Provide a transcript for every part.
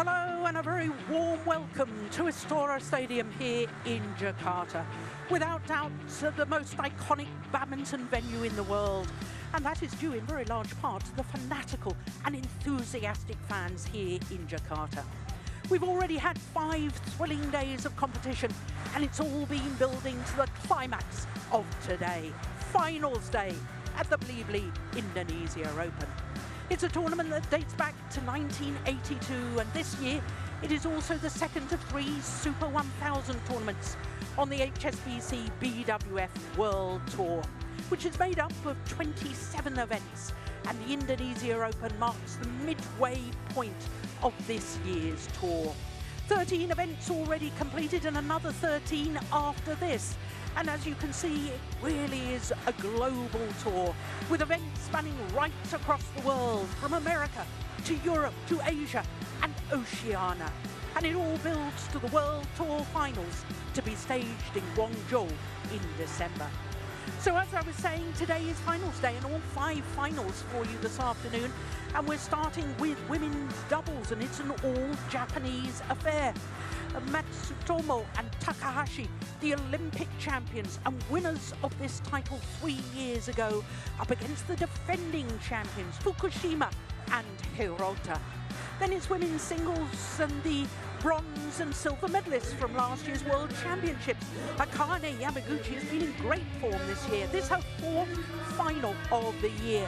Hello and a very warm welcome to Istora Stadium here in Jakarta. Without doubt, the most iconic badminton venue in the world. And that is due in very large part to the fanatical and enthusiastic fans here in Jakarta. We've already had 5 thrilling days of competition, and it's all been building to the climax of today, Finals Day at the BWF Indonesia Open. It's a tournament that dates back to 1982, and this year it is also the second of 3 Super 1000 tournaments on the HSBC BWF World Tour, which is made up of 27 events, and the Indonesia Open marks the midway point of this year's tour. 13 events already completed and another 13 after this. And as you can see, it really is a global tour with events spanning right across the world, from America to Europe to Asia and Oceania. And it all builds to the World Tour Finals to be staged in Guangzhou in December. So as I was saying, today is Finals Day and all 5 finals for you this afternoon. And we're starting with women's doubles, and it's an all-Japanese affair. MATSUTOMO and TAKAHASHI, the Olympic champions and winners of this title 3 years ago, up against the defending champions FUKUSHIMA and HIROTA. Then it's women's singles and the bronze and silver medalists from last year's World Championships. Akane Yamaguchi has been in great form this year. This is her 4th final of the year.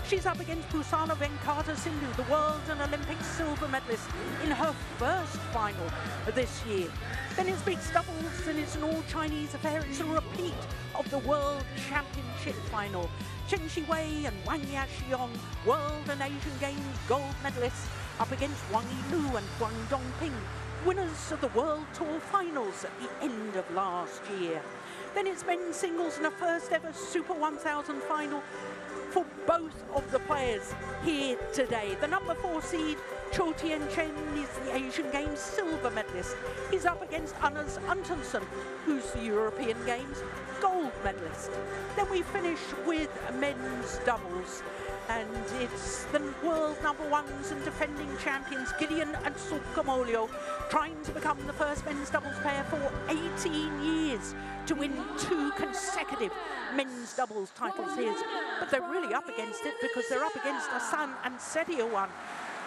She's up against Busana Venkata Sindhu, the world and Olympic silver medalist, in her 1st final this year. Then it's mixed doubles, and it's an all-Chinese affair. It's a repeat of the World Championship final. Chen Shiwei and Wang Yaxiong, World and Asian Games gold medalists, up against Wang Yilu and Guang Dongping, winners of the World Tour Finals at the end of last year. Then it's men's singles and a first ever Super 1000 final for both of the players here today. The number 4 seed, Cho Tien Chen, is the Asian Games silver medalist. He's up against Anders Antonsen, who's the European Games gold medalist. Then we finish with men's doubles, and it's the world number 1s and defending champions Gideon and Sukamuljo trying to become the first men's doubles pair for 18 years to win 2 consecutive men's doubles titles here. But they're really up against it because they're up against Hassan and Setiawan,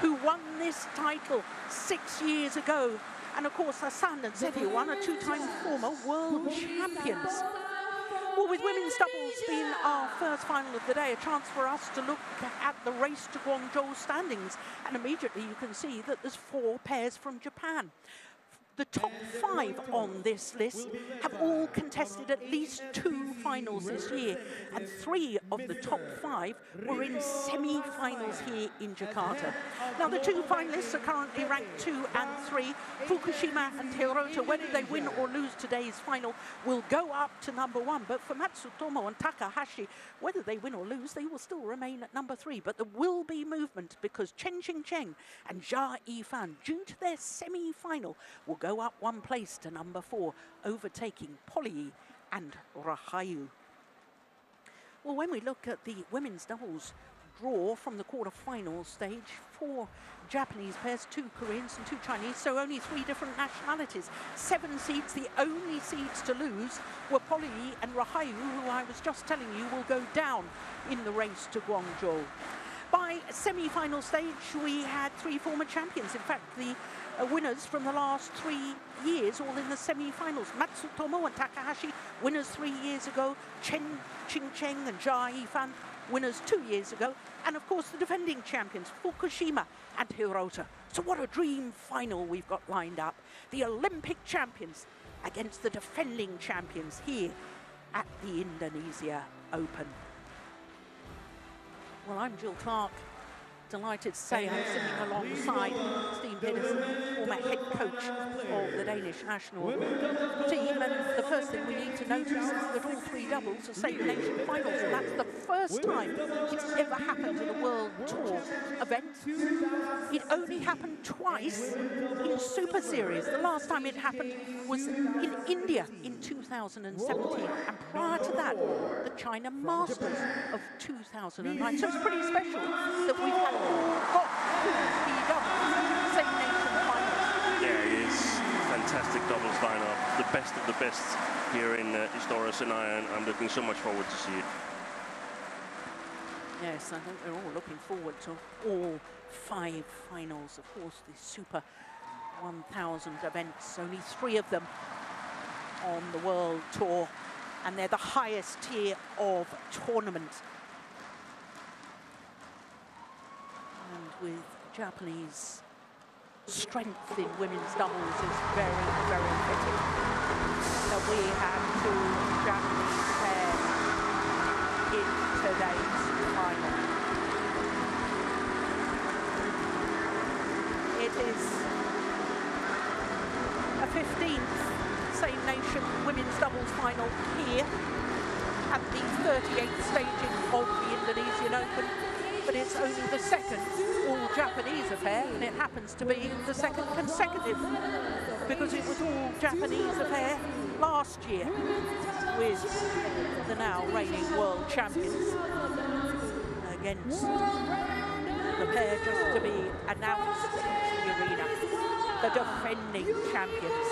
who won this title 6 years ago. And of course, Hassan and Setiawan are 2-time former world champions. Well, with women's doubles being our first final of the day, a chance for us to look at the race to Guangzhou standings. And immediately you can see that there's 4 pairs from Japan. The top 5 on this list have all contested at least 2 finals this year, and 3 of the top 5 were in semi-finals here in Jakarta. Now, the 2 finalists are currently ranked 2 and 3. Fukushima and HIROTA, whether they win or lose today's final, will go up to number 1. But for Matsutomo and Takahashi, whether they win or lose, they will still remain at number 3. But there will be movement because Chen Qingcheng and Jia Yifan, due to their semi-final, will go up 1 place to number 4, overtaking Poli and Rahayu. Well, when we look at the women's doubles draw from the quarter-final stage, 4 Japanese pairs, 2 Koreans and 2 Chinese, so only 3 different nationalities. 7 seeds, the only seeds to lose were Poli and Rahayu, who I was just telling you will go down in the race to Guangzhou. By semi-final stage, we had 3 former champions. In fact, the winners from the last 3 years, all in the semi-finals. Matsutomo and Takahashi, winners 3 years ago. Chen Qingcheng and Jia Yifan, winners 2 years ago. And of course, the defending champions, Fukushima and HIROTA. So what a dream final we've got lined up. The Olympic champions against the defending champions here at the Indonesia Open. Well, I'm Jill Clark. Delighted to say I'm sitting alongside Steve Pedersen, former head coach of the Danish national team. And the first thing we need to notice is that all 3 doubles are Save the Nation finals. And that's the first time it's ever happened in a World Tour event. It only happened twice in Super Series. The last time it happened was in India in 2017. And prior to that, the China Masters of 2009. So it's pretty special that we've got 2 doubles, Save the Nation finals fantastic doubles lineup, the best of the best here in Istora, and I'm looking so much forward to see it. Yes, I think we're all looking forward to all 5 finals. Of course, the Super 1000 events, only 3 of them on the World Tour, and they're the highest tier of tournament. And with Japanese strength in women's doubles is very, very fitting that we have 2 Japanese pairs in today's final. It is a 15th Same Nation women's doubles final here at the 38th staging of the Indonesian Open, but it's only the 2nd all-Japanese affair, and it happens to be the 2nd consecutive, because it was all Japanese affair last year with the now reigning world champions against the pair just to be announced in the arena, the defending champions.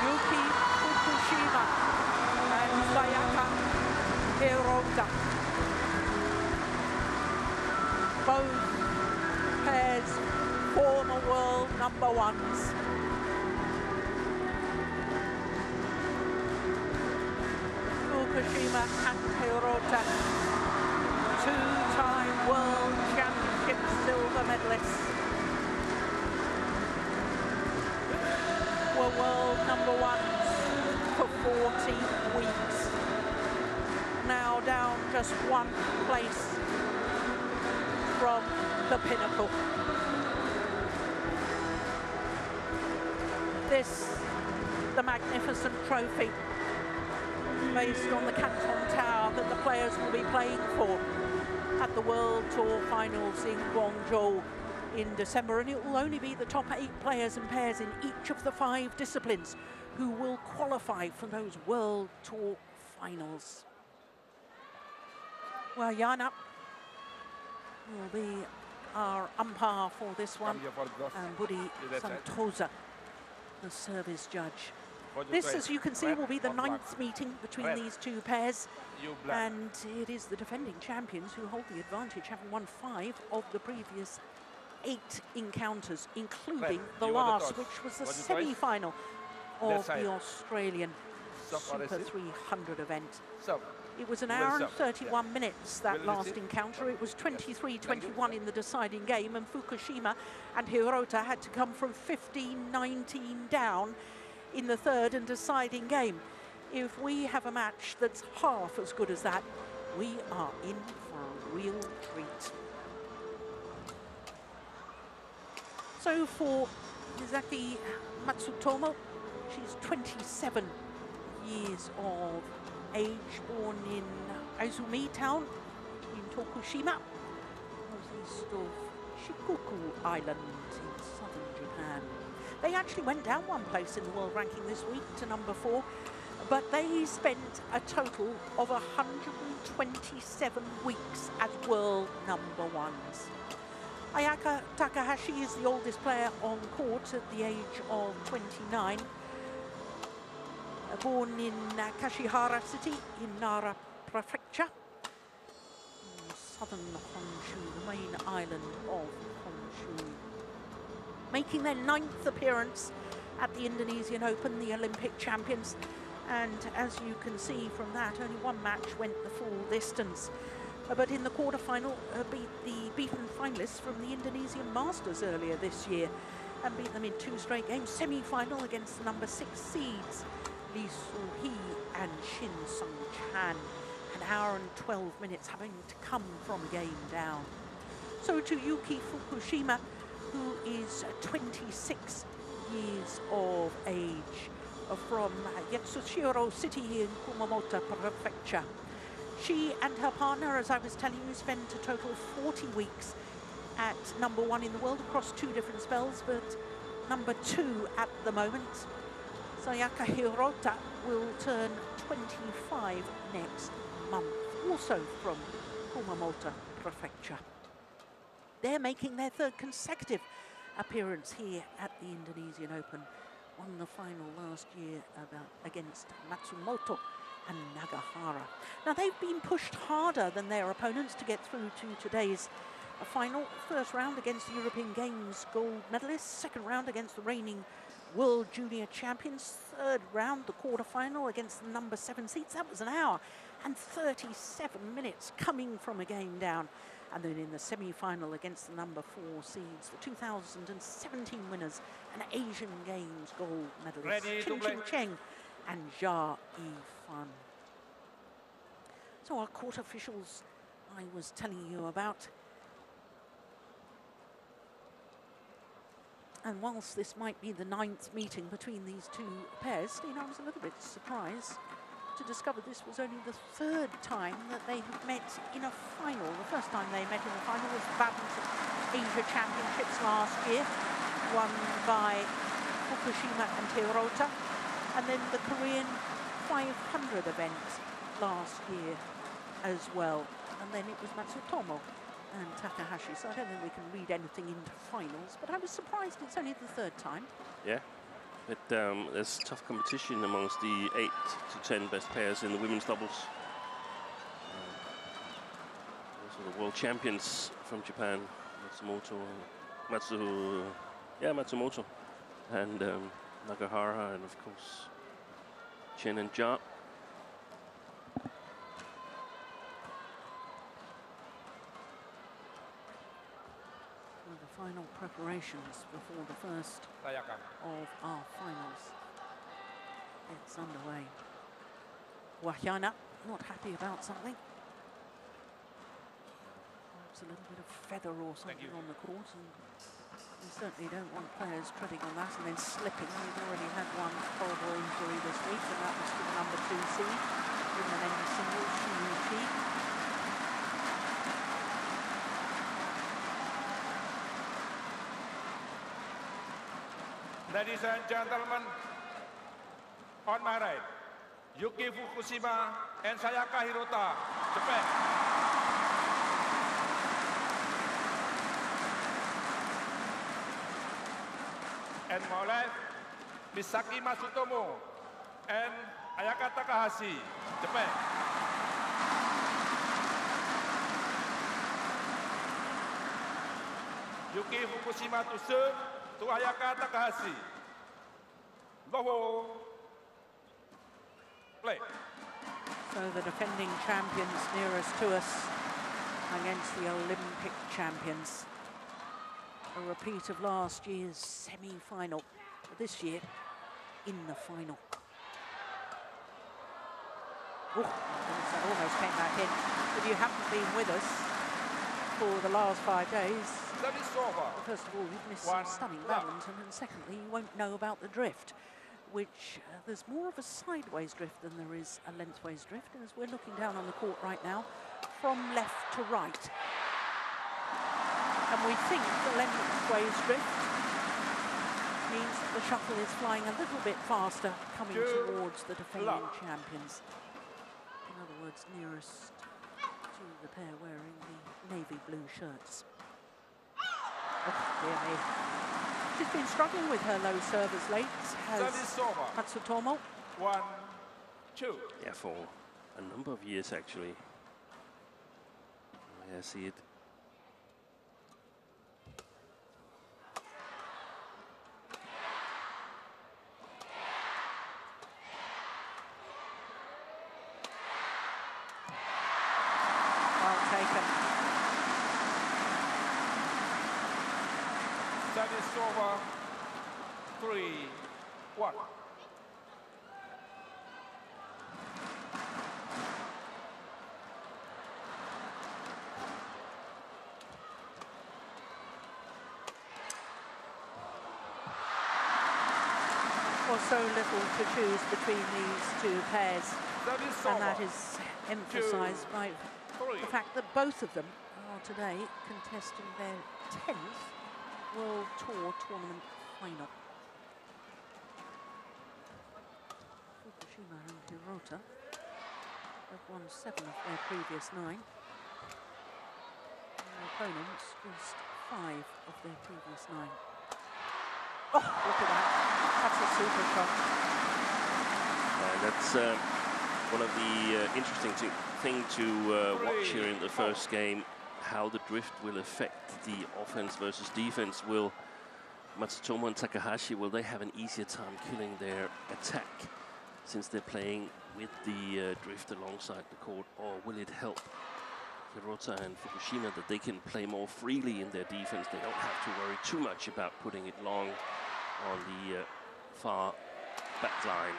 Yuki Fukushima and Sayaka Hirota. Both pairs former world #1s. Fukushima and Hirota, 2-time World Championship silver medalists, were world #1s for 40 weeks. Now down just 1 place from the pinnacle. This, the magnificent trophy, based on the Canton Tower that the players will be playing for at the World Tour Finals in Guangzhou in December, and it will only be the top 8 players and pairs in each of the 5 disciplines who will qualify for those World Tour Finals. Well, Jana will be our umpire for this one, and Budi Santosa, the service judge. This, as you can see, will be the 9th meeting between these 2 pairs, and it is the defending champions who hold the advantage, having won 5 of the previous 8 encounters, including the last, which was the semi-final of the Australian Super 300 event. It was an hour and 31 minutes, that last encounter. It was 23-21 in the deciding game, and Fukushima and Hirota had to come from 15-19 down in the 3rd and deciding game. If we have a match that's half as good as that, we are in for a real treat. So for Mizaki Matsutomo, she's 27 years of age, born in Azumi town in Tokushima, northeast of Shikoku Island in southern Japan. They actually went down 1 place in the world ranking this week to #4, but they spent a total of 127 weeks as world #1s. Ayaka Takahashi is the oldest player on court at the age of 29. Born in Kashihara City in Nara Prefecture, in southern Honshu, the main island of Honshu. Making their 9th appearance at the Indonesian Open, the Olympic champions. And as you can see from that, only 1 match went the full distance. But in the quarterfinal, beat the beaten finalists from the Indonesian Masters earlier this year and beat them in 2 straight games. Semi-final against the #6 seeds, Lee Soo-hee and Shin Sung-chan. An hour and 12 minutes having to come from a game down. So to Yuki Fukushima, who is 26 years of age, from Yatsushiro City in Kumamoto Prefecture. She and her partner, as I was telling you, spent a total of 40 weeks at #1 in the world across 2 different spells, but #2 at the moment. Sayaka Hirota will turn 25 next month, also from Kumamoto Prefecture. They're making their 3rd consecutive appearance here at the Indonesian Open. Won the final last year against Matsumoto and Nagahara. Now they've been pushed harder than their opponents to get through to today's final. First round against the European Games gold medalists, second round against the reigning World Junior Champions, third round, the quarterfinal against the number 7 seeds. That was an hour and 37 minutes coming from a game down. And then in the semi-final against the number 4 seeds, the 2017 winners and Asian Games gold medalists, Chin Cheng and Jia Yifan. So our court officials I was telling you about. And whilst this might be the 9th meeting between these two pairs, I was a little bit surprised to discover this was only the 3rd time that they have met in a final. The first time they met in the final was the Badminton Asia Championships last year, won by FUKUSHIMA and HIROTA, and then the Korean 500 event last year as well. And then it was Matsutomo and Takahashi, so I don't think we can read anything into finals, but I was surprised it's only the 3rd time. Yeah, but there's tough competition amongst the 8 to 10 best pairs in the women's doubles. Also the world champions from Japan, Matsumoto, and Nagahara, and of course Chen and Jia. Final preparations before the first of our finals. It's underway. Wahyana not happy about something. Perhaps a little bit of feather or something on the court, and we certainly don't want players treading on that and then slipping. We've already had one horrible injury this week, and that was to the number 2 seed in the men's singles, Shi. Ladies and gentlemen, on my right, Yuki Fukushima and Sayaka Hirota, Japan. And my left, Misaki Matsutomo and Ayaka Takahashi, Japan. Yuki Fukushima to serve to Ayaka Takahashi. Loho, play. So the defending champions nearest to us against the Olympic champions. A repeat of last year's semi-final, this year in the final. Oh, my goodness, that almost came back in. If you haven't been with us for the last 5 days, first of all, you've missed some stunning badminton, and secondly, you won't know about the drift, which there's more of a sideways drift than there is a lengthways drift, as we're looking down on the court right now, from left to right. And we think the lengthways drift means that the shuttle is flying a little bit faster, coming towards the defending champions. In other words, nearest to the pair wearing the navy blue shirts. Oh, dear me. She's been struggling with her low service late, has Matsutomo. 1-2. Yeah, for a number of years actually. Yeah, I see it. Well taken. Service over. 3-1. Was so little to choose between these two pairs, and that is emphasised by the fact that both of them are today contesting their 10th World Tour tournament final. FUKUSHIMA and HIROTA have won 7 of their previous 9. And their opponents just 5 of their previous 9. Oh, look at that. That's a super shot. And that's one of the interesting thing to watch here in the first game, how the drift will affect the offense versus defense. Will Matsutomo and Takahashi, will they have an easier time killing their attack since they're playing with the drift alongside the court, or will it help Hirota and Fukushima that they can play more freely in their defense? They don't have to worry too much about putting it long on the far back line.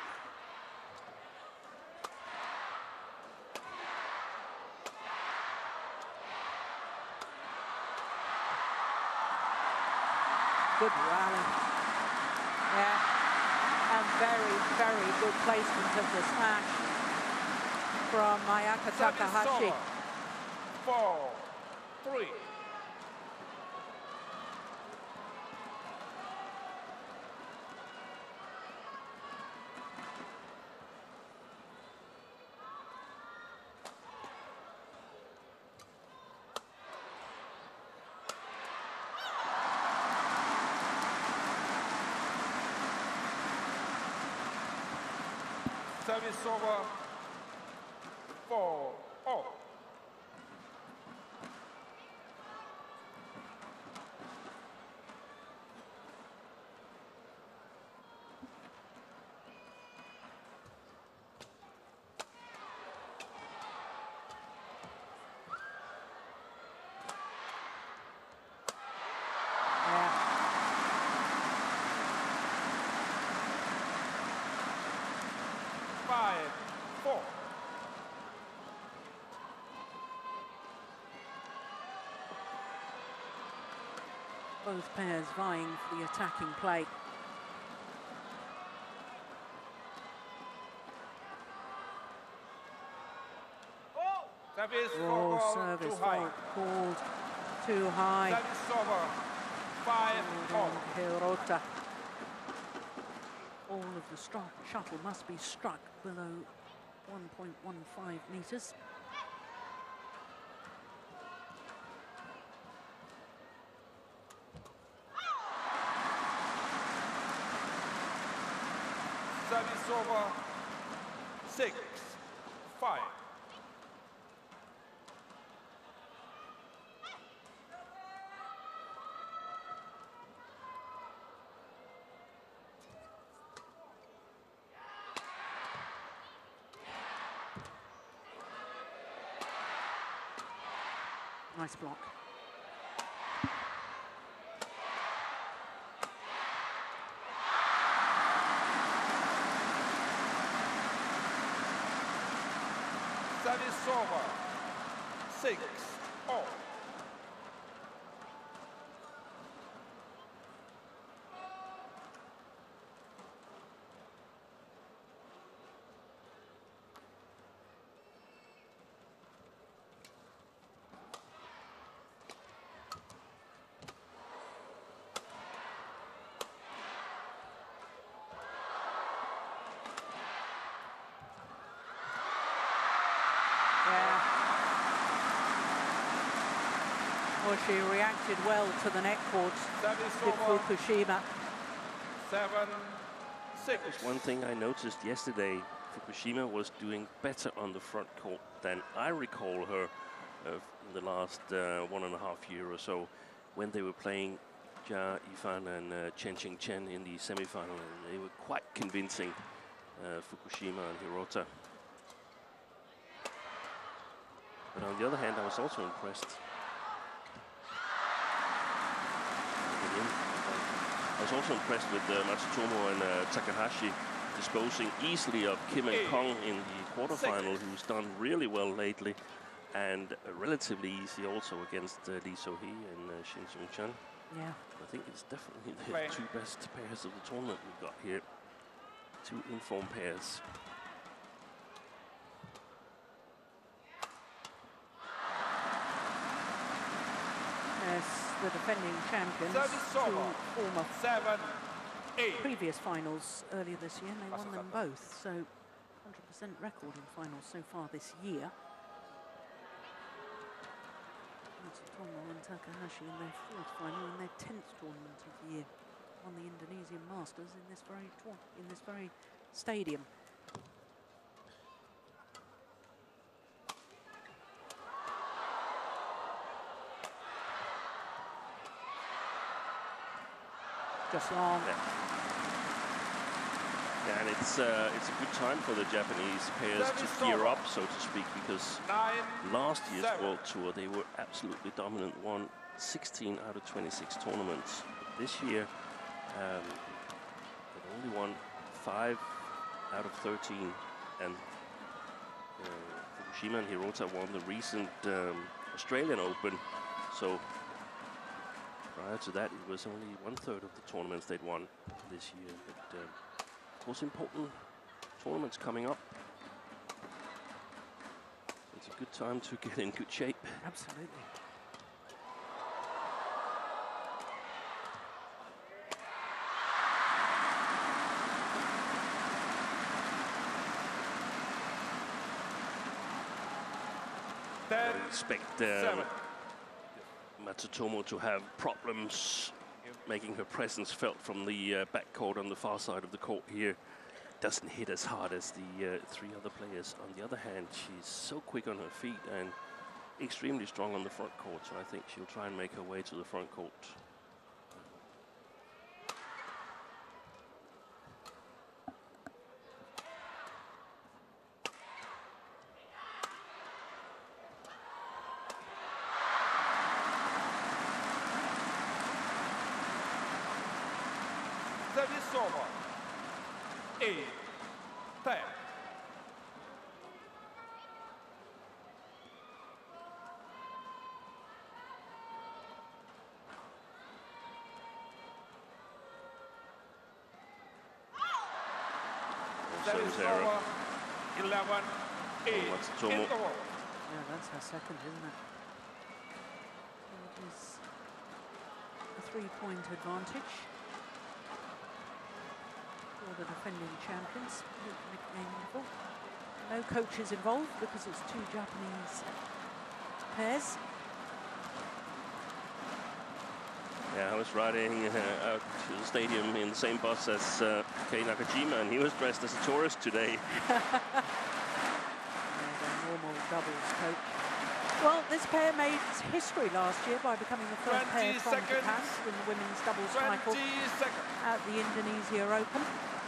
Good rally. Yeah. And very, very good placement of the smash from Mayaka Takahashi. 4-3. Service over 4-0. Both pairs vying for the attacking play. Service Service fault called too high. Service over 5-4. Hirota. All of the shuttle must be struck below 1.15 meters. Service over 6-5. Nice block. Service over 6-0. Well, she reacted well to the net court with Fukushima. 7-6. One thing I noticed yesterday, Fukushima was doing better on the front court than I recall her in the last 1.5 years or so, when they were playing Ja Ifan and Chen Qingchen in the semi-final. They were quite convincing, Fukushima and Hirota. But on the other hand, I was also impressed. I was also impressed with Matsutomo and Takahashi disposing easily of Kim and Kong in the quarterfinal, who's done really well lately, and relatively easy also against Lee So-hee and Shin Sung-chan. Yeah. I think it's definitely the two best pairs of the tournament we've got here. Two informed pairs. Yes, the defending champions, former 7-8. previous finals earlier this year, and they won them both. So 100% record in finals so far this year. Matsutomo and Takahashi in their fourth final and their 10th tournament of the year. won the Indonesian Masters in this very stadium. Just long. Yeah, and it's a good time for the Japanese pairs to gear up, so to speak, because last year's World Tour they were absolutely dominant, won 16 out of 26 tournaments. This year they've only won 5 out of 13, and Fukushima and Hirota won the recent Australian Open, so prior to that it was only 1/3 of the tournaments they'd won this year. But of course, important tournaments coming up. It's a good time to get in good shape. Absolutely. I expect Matsutomo to have problems making her presence felt from the backcourt on the far side of the court here. Doesn't hit as hard as the 3 other players. On the other hand, she's so quick on her feet and extremely strong on the front court, so I think she'll try and make her way to the front court. Service over. 8-10. Service over. 11-8. Matsutomo. Yeah, that's her second, isn't it? It is a 3-point advantage for the defending champions, nickname level. No coaches involved because it's 2 Japanese pairs. Yeah, I was riding out to the stadium in the same bus as Kei Nakajima, and he was dressed as a tourist today. Yeah, their normal doubles coach. Well, this pair made history last year by becoming the first pair from Japan to win the women's doubles title at the Indonesia Open.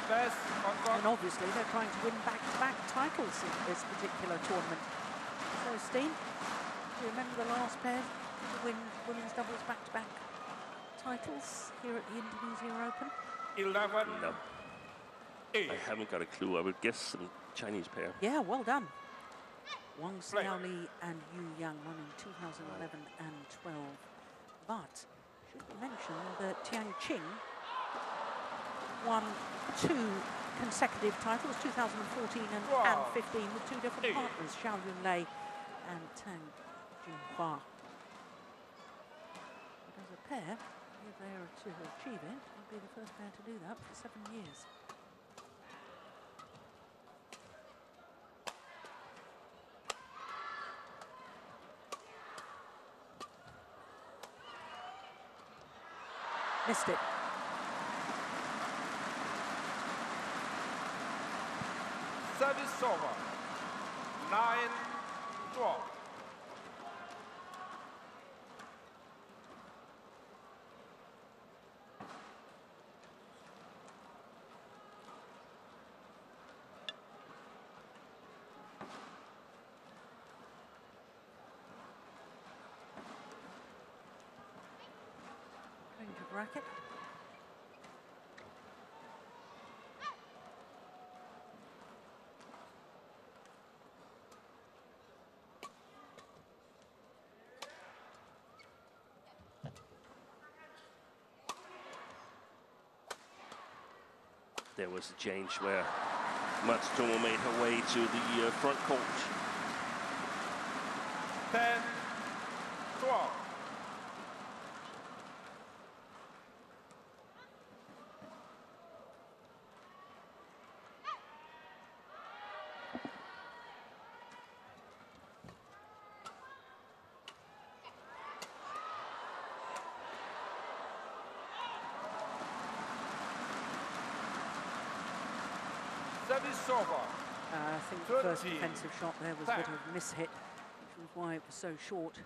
And obviously they're trying to win back-to-back titles in this particular tournament. So, Steen, do you remember the last pair to win women's doubles back-to-back titles here at the Indonesia Open? 11. No. I haven't got a clue. I would guess some Chinese pair. Yeah, well done. Wang Xiaoli and Yu Yang won in 2011 and 12. But should we mention that Tian Qing won 2 consecutive titles, 2014 and 15, with 2 different partners, Xiao Yunlei and Tang Junhua. But as a pair, if they are to achieve it, they'll be the first pair to do that for 7 years. Missed it. Service over. 9-12. Change of racket. There was a change where Matsutomo made her way to the front court. 10-12. Service over. I think the first 13. defensive shot there was a bit of a mishit, which was why it was so short.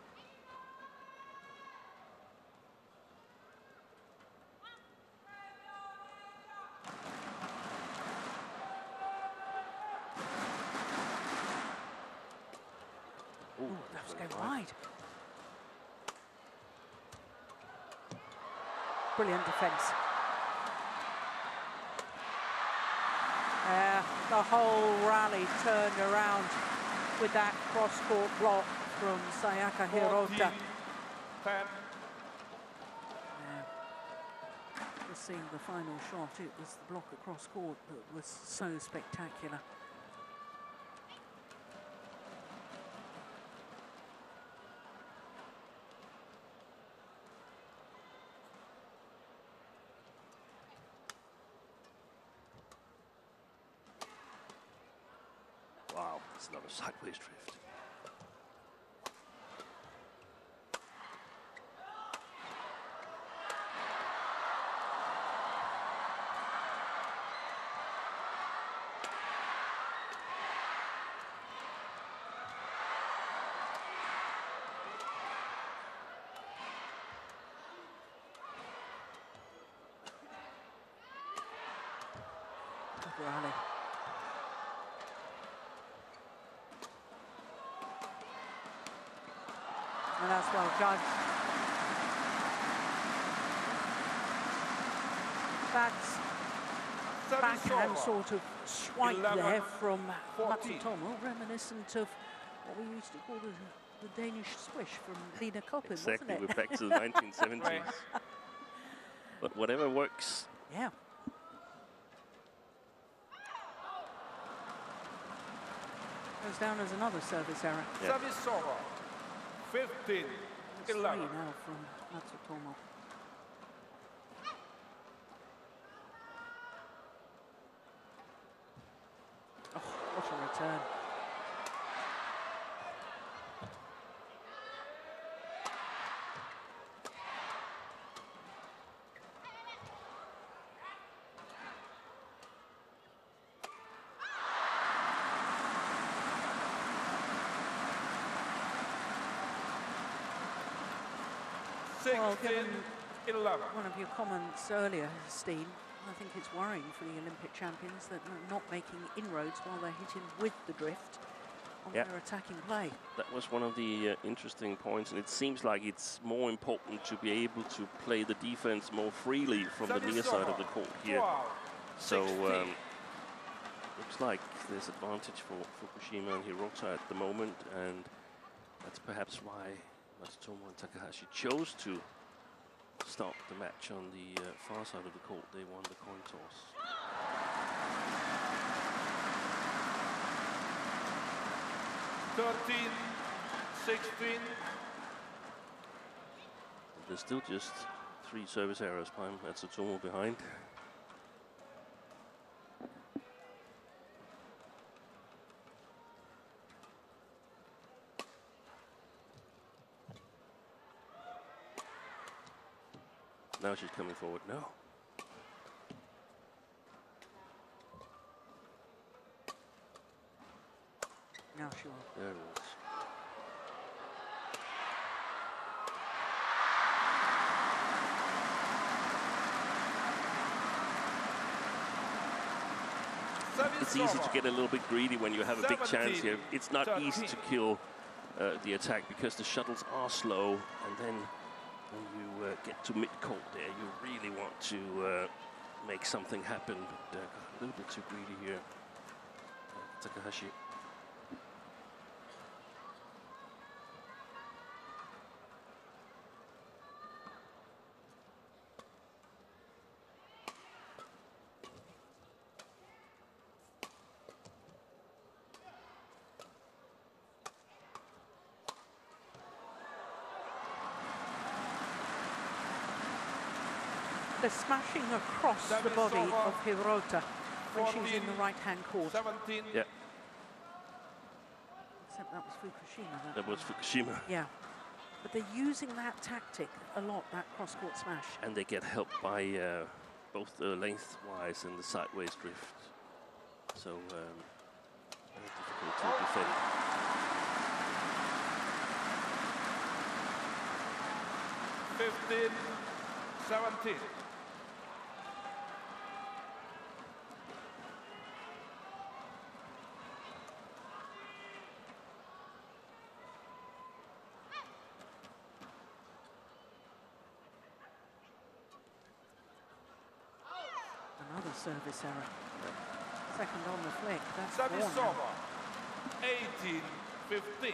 Ooh, that was going wide. Brilliant defence. The whole rally turned around with that cross-court block from Sayaka Hirota. 10. Just seeing the final shot, it was the block across court that was so spectacular. Wow, that's another sideways drift. Good rally. And that's well judged. That's backhand sort of swipe 11, there from 14. Matsutomo, reminiscent of what we used to call the Danish swish from Lena Koppen, Exactly, wasn't it? we're back to the 1970s. But whatever works. Yeah. Goes down as another service error. Yeah. Service over. 15. It's 3 11. now from Matsutomo. Oh, what a return. Well, 16. given 11. one of your comments earlier, Steen, I think it's worrying for the Olympic champions that they're not making inroads while they're hitting with the drift on Yeah. their attacking play. That was one of the interesting points, and it seems like it's more important to be able to play the defense more freely from the near side of the court here. 12. So 16. looks like there's advantage for Fukushima and Hirota at the moment, and that's perhaps why Matsutomo and Takahashi chose to start the match on the far side of the court. They won the coin toss. 13. 16. There's still just 3 service errors by Matsutomo behind. Now she's coming forward. No. Now she will. There it is. It's easy to get a little bit greedy when you have a big chance here. It's not easy to kill the attack because the shuttles are slow, and then when you get to mid-court there, you really want to make something happen, but a little bit too greedy here. Takahashi. The smashing across the body of Hirota when she's in the right-hand court. 17. Yeah, Except that was Fukushima. that was Fukushima. Yeah. But they're using that tactic a lot, that cross-court smash. And they get helped by both the lengthwise and the sideways drift. So very difficult to defend. (15-17). Another service error. Second on the flick. That's Service four now. over. 18-15.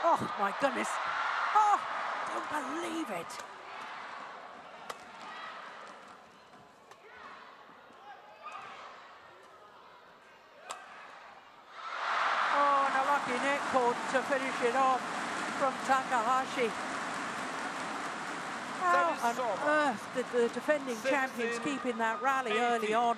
Oh, my goodness. Oh, don't believe it. Oh, and a lucky net cord to finish it off from Takahashi. How on earth did the defending champions keep in that rally early on?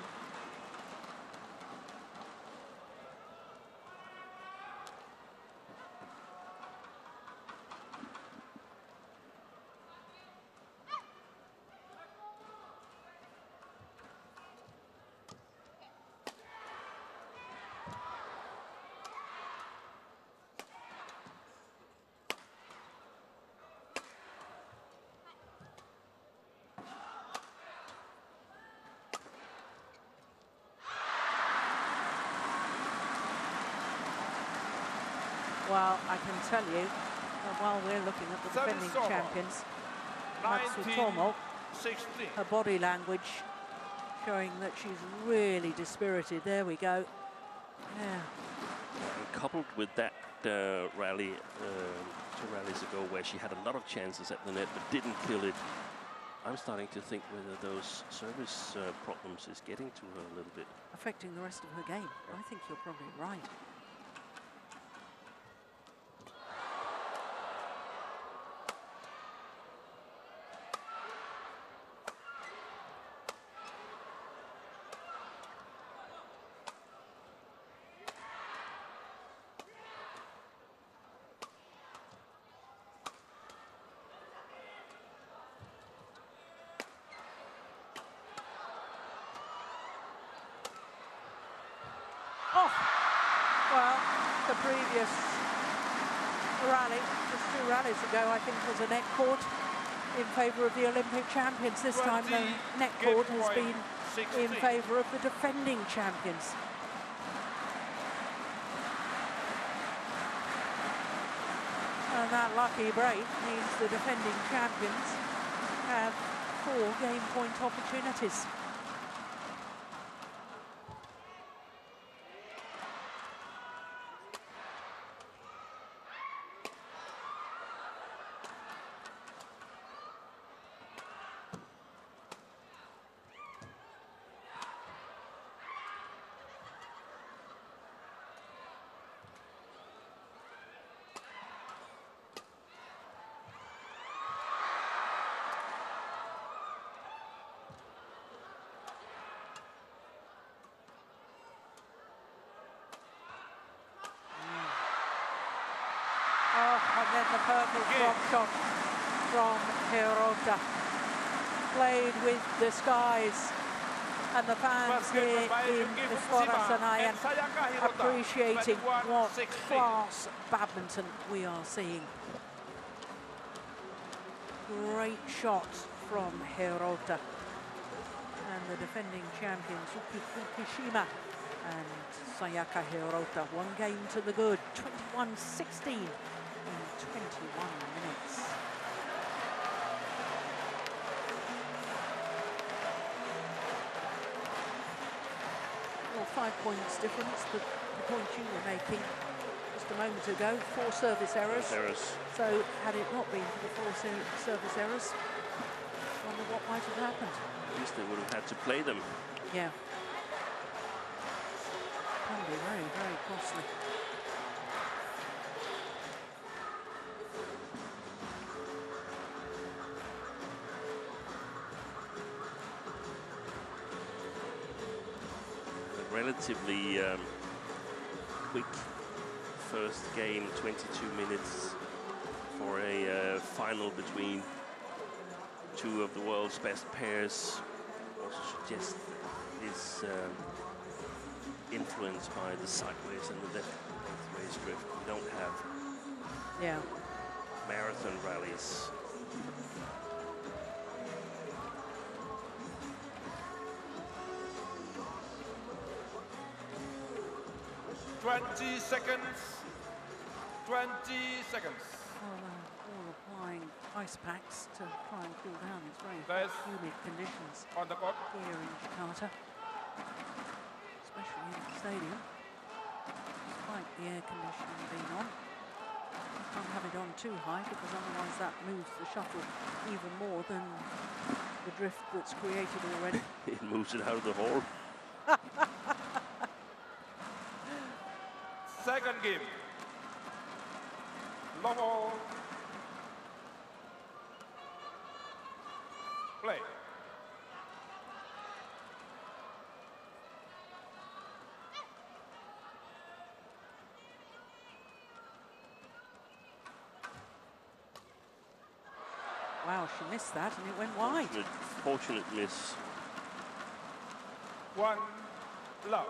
Well, I can tell you that while we're looking at the defending champions, MATSUTOMO, her body language showing that she's really dispirited. There we go. Yeah. And coupled with that rally 2 rallies ago where she had a lot of chances at the net but didn't kill it, I'm starting to think whether those service problems is getting to her a little bit. Affecting the rest of her game. I think you're probably right. Oh, well, the previous rally, just 2 rallies ago, I think was a net cord in favour of the Olympic champions. This time the net cord has been in favour of the defending champions. And that lucky break means the defending champions have 4 game point opportunities. And then the perfect drop shot from HIROTA. Played with disguise. And the fans here in Sanayan appreciating what class badminton we are seeing. Great shots from HIROTA. And the defending champions, FUKUSHIMA and Sayaka HIROTA. 1 game to the good, 21-16 in 21 minutes. Well, 5 points difference, but the point you were making just a moment ago, 4 service errors. So had it not been for the 4 service errors, I wonder what might have happened. At least they would have had to play them. Yeah. Can be very, very costly. relatively quick first game, 22 minutes for a final between two of the world's best pairs. Also suggests that is influenced by the sideways and the left-ways drift. We don't have marathon rallies. 20 seconds. 20 seconds. All applying ice packs to try and cool down. It's very There's humid conditions on the court. here in Jakarta, especially in the stadium. Despite the air conditioning being on, you can't have it on too high because otherwise that moves the shuttle even more than the drift that's created already. It moves it out of the hole. Second game. Level. Play. Wow, she missed that and it went wide. Fortunate miss. 1 love.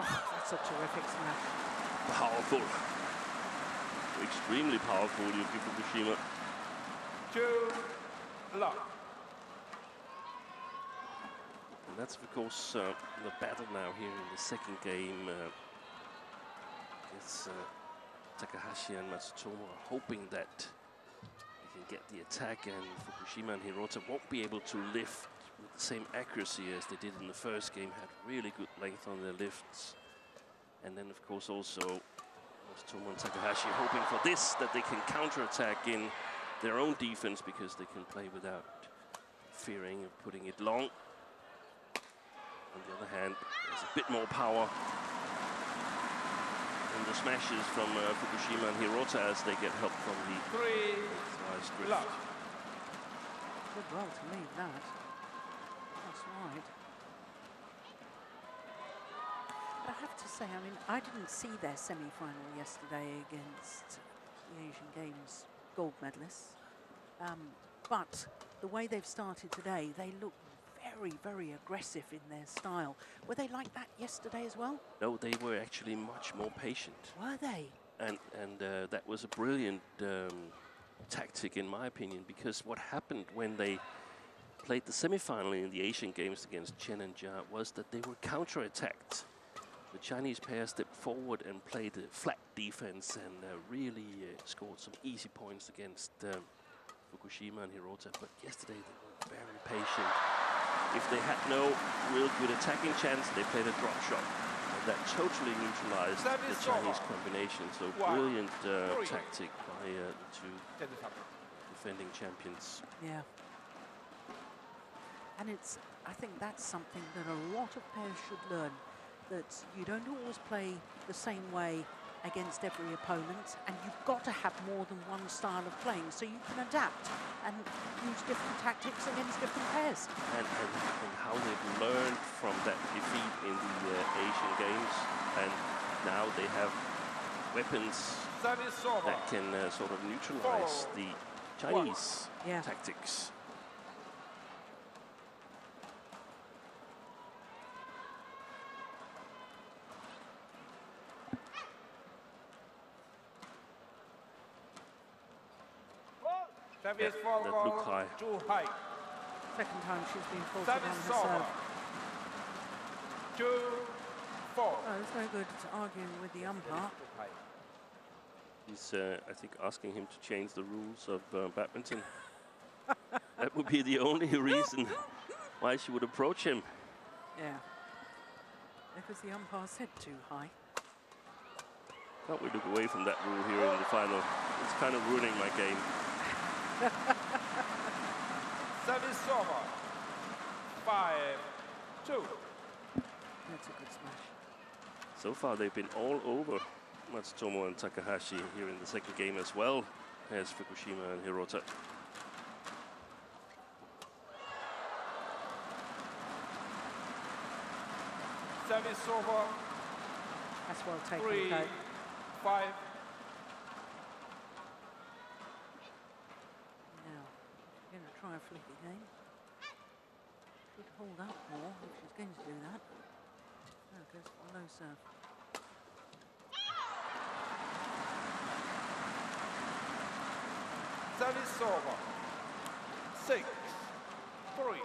Oh, that's a terrific smash. Powerful. Extremely powerful, Yuki Fukushima. 2 love. And that's, of course, the battle now here in the second game. It's Takahashi and Matsutomo are hoping that they can get the attack, and Fukushima and Hirota won't be able to lift with the same accuracy as they did in the first game. Had really good length on their lifts. And then, of course, also Matsutomo and Takahashi hoping for this, that they can counter-attack in their own defense because they can play without fearing of putting it long. On the other hand, there's a bit more power in the smashes from Fukushima and Hirota as they get help from the 3 drift. love. Good well to leave that. That's right. But I have to say, I mean, I didn't see their semi-final yesterday against the Asian Games gold medalists. But the way they've started today, they look very, very aggressive in their style. Were they like that yesterday as well? No, they were actually much more patient. Were they? And that was a brilliant tactic, in my opinion, because what happened when they played the semi-final in the Asian Games against Chen and Jia was that they were counter-attacked. The Chinese pair stepped forward and played a flat defense and really scored some easy points against Fukushima and Hirota. But yesterday they were very patient. If they had no real good attacking chance, they played a drop shot. And that totally neutralized the Chinese combination. So brilliant tactic by the two defending champions. Yeah. And I think that's something that a lot of pairs should learn, that you don't always play the same way against every opponent, and you've got to have more than one style of playing so you can adapt and use different tactics against different pairs. And how they've learned from that defeat in the Asian Games, and now they have weapons that can sort of neutralize the Chinese tactics. Service that look high. Too high. Second time she's been faulted on her serve. 2-4. Oh, it's no good arguing with the umpire. He's, I think, asking him to change the rules of badminton. That would be the only reason why she would approach him. Yeah. Because the umpire said too high. Can't we look away from that rule here in the final? It's kind of ruining my game. Service over. 5-2. That's a good smash. So far, they've been all over Matsutomo and Takahashi here in the second game as well as Fukushima and Hirota. Service over. That's well taken, 3-5. Now, she's going to try a flicky game. Should hold up more if she's going to do that. There goes for a low serve. Service over. 6-3.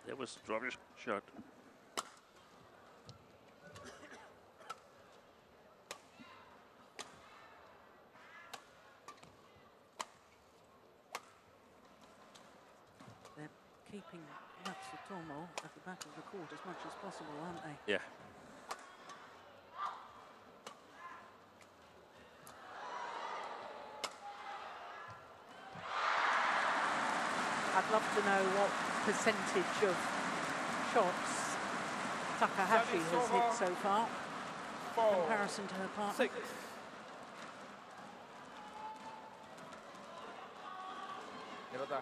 That was a rubbish shot. They're keeping Matsutomo at the back of the court as much as possible, aren't they? Yeah. I'd love to know what percentage of shots Takahashi has hit so far in comparison to her partner. 6. Hirota.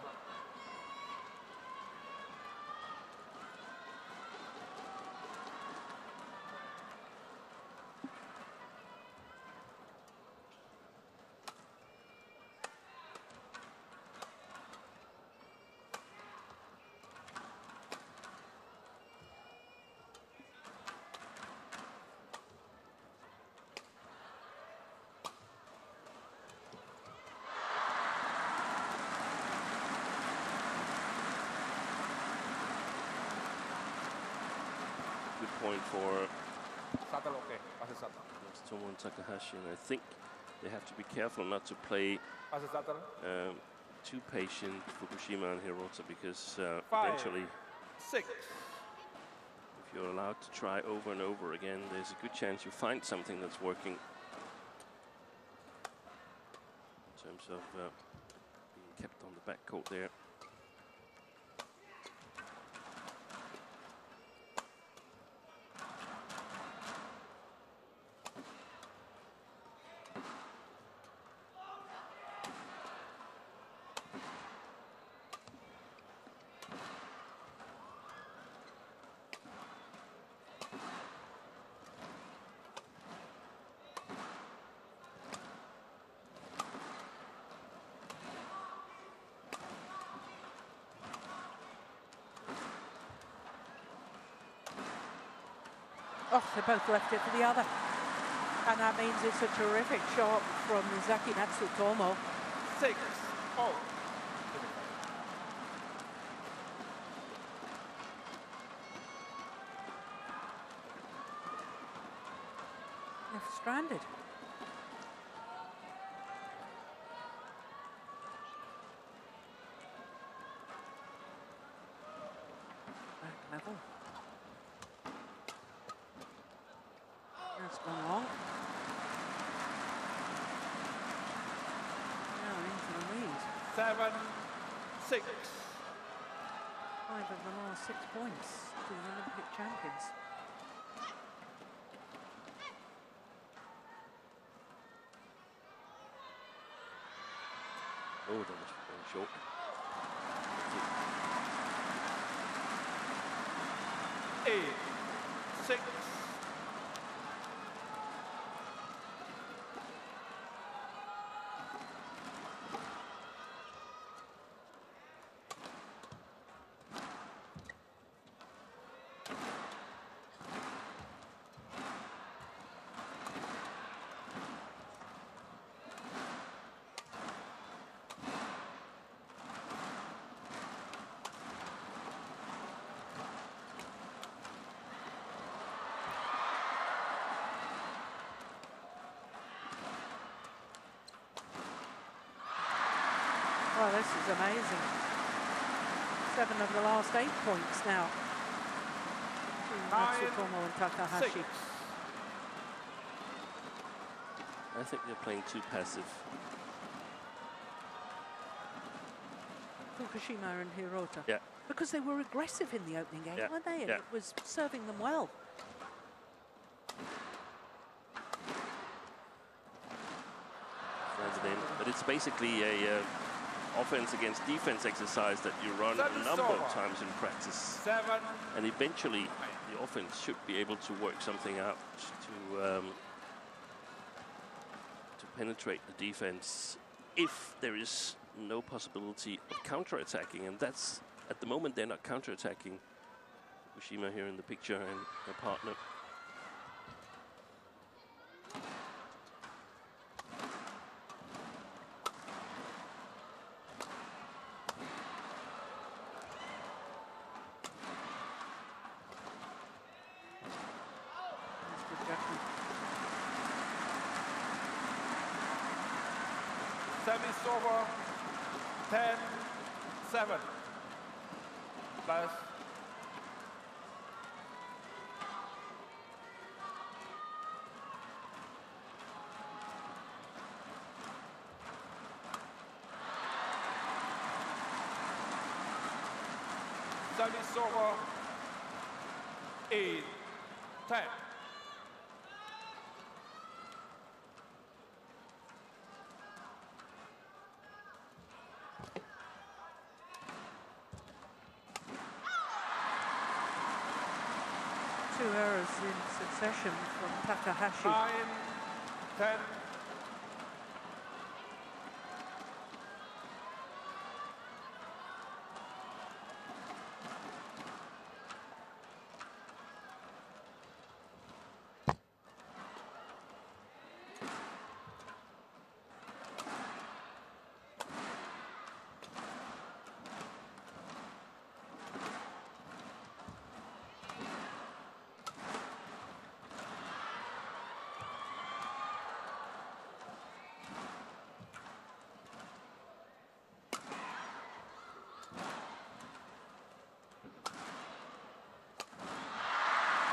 Good point for Shuttle okay. Pass the shuttle. Matsutomo and Takahashi, and I think they have to be careful not to play Pass the shuttle. too patient Fukushima and Hirota, because 5, eventually 6. if you're allowed to try over and over again, there's a good chance you find something that's working in terms of being kept on the back court there. Oh, they both left it for the other. And that means it's a terrific shot from Zaki Matsutomo. 6. Oh. Left stranded. Back level. That's gone wrong. Now into the lead. 7, 6. 5 of the last 6 points to the Olympic champions. Oh, that was very short. 8, 6. is amazing. 7 of the last 8 points now. Matsutomo and Takahashi. 6. I think they're playing too passive. Fukushima and Hirota. Yeah. Because they were aggressive in the opening game, Yeah. weren't they? And Yeah. it was serving them well. But it's basically a offense against defense exercise that you run a number of times in practice. 7. And eventually the offense should be able to work something out to penetrate the defense if there is no possibility of counter-attacking. And that's, at the moment, they're not counter-attacking. Fukushima here in the picture and their partner. Service over. 10-7. Plus. Service over. 8-10. Two errors in succession from Takahashi. 9-10.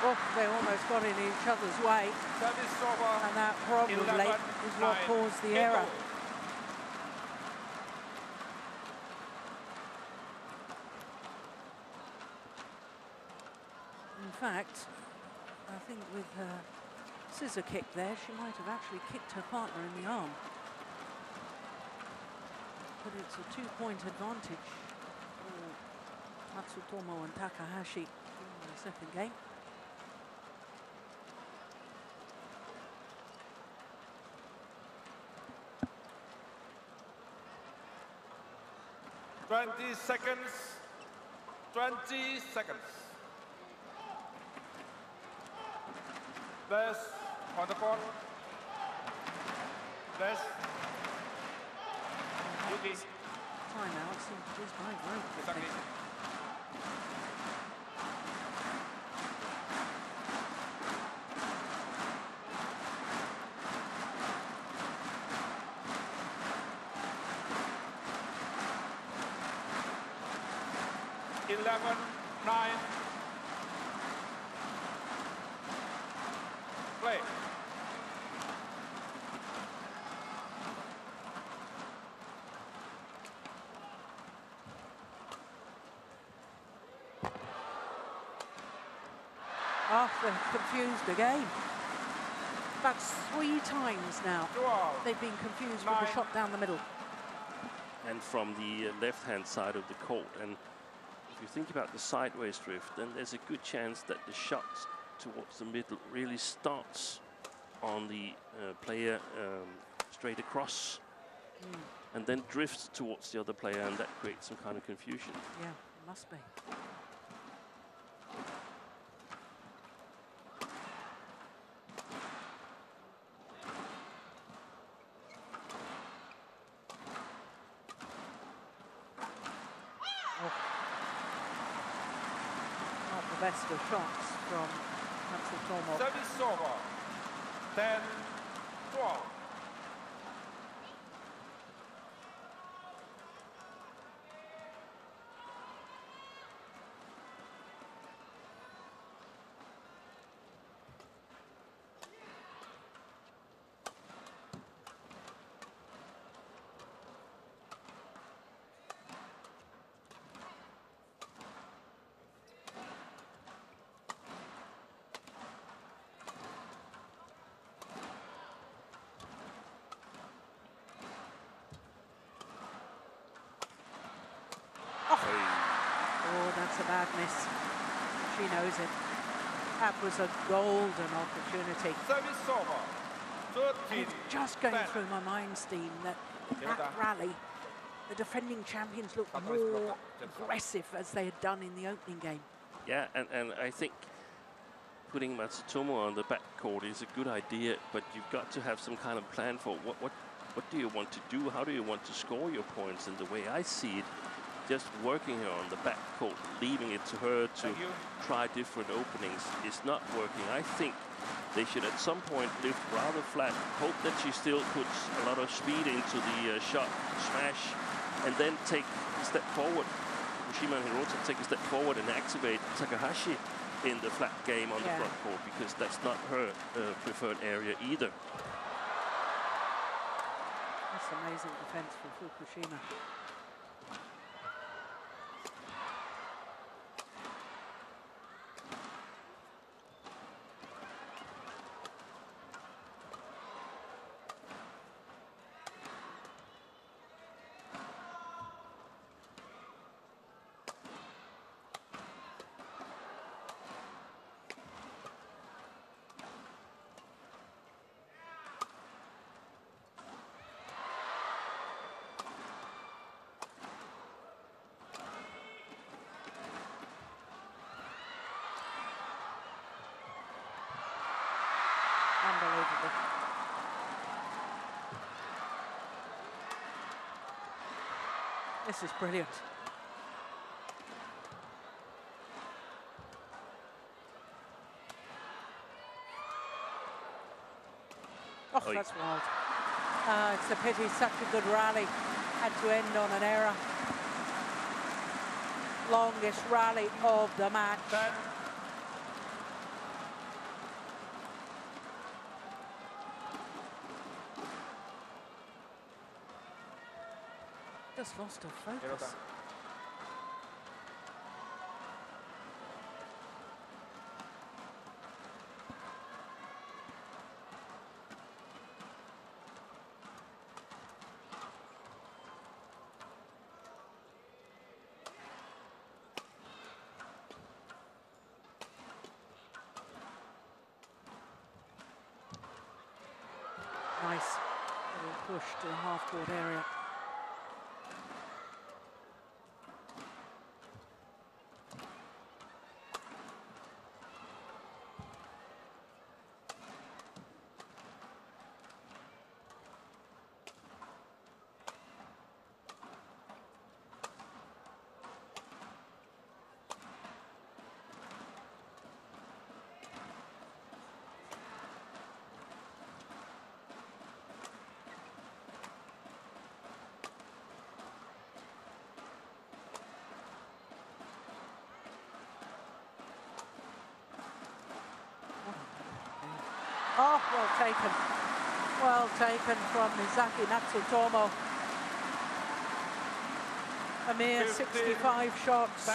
Oh, they almost got in each other's way, Service over. and that probably 11, is what 9, caused the 8 error. all. In fact, I think with her scissor kick there, she might have actually kicked her partner in the arm. But it's a 2-point advantage for Matsutomo and Takahashi in the second game. Twenty seconds. 20 seconds. There's on the court. There's Yuki. Timeout seems to just going very quickly. Saki. Eleven, 9. Play. Oh, they're confused again. That's 3 times now. 12. They've been confused with the 9. shot down the middle. And from the left-hand side of the court. And if you think about the sideways drift, then there's a good chance that the shot towards the middle really starts on the player straight across and then drifts towards the other player, and that creates some kind of confusion. Yeah, must be. Not the best of shots from Matsutomo. Service over. 10, 12. miss. She knows it. That was a golden opportunity. Service over. It's just going through my mind, Steen, that rally, the defending champions looked more aggressive as they had done in the opening game. Yeah, and I think putting Matsutomo on the backcourt is a good idea, but you've got to have some kind of plan for what do you want to do? How do you want to score your points? And the way I see it, just working her on the backcourt, leaving it to her to try different openings is not working. I think they should at some point lift rather flat, hope that she still puts a lot of speed into the shot, smash, and then take a step forward. Fukushima and Hirota take a step forward and activate Takahashi in the flat game on the front court, because that's not her preferred area either. That's amazing defense from Fukushima. Unbelievable. This is brilliant. Oh, that's wild. It's a pity, such a good rally had to end on an error. Longest rally of the match. Just lost her focus. Nice little push to the half-court area. Oh, well taken. Well taken from Misaki Matsutomo. A mere 65 shots.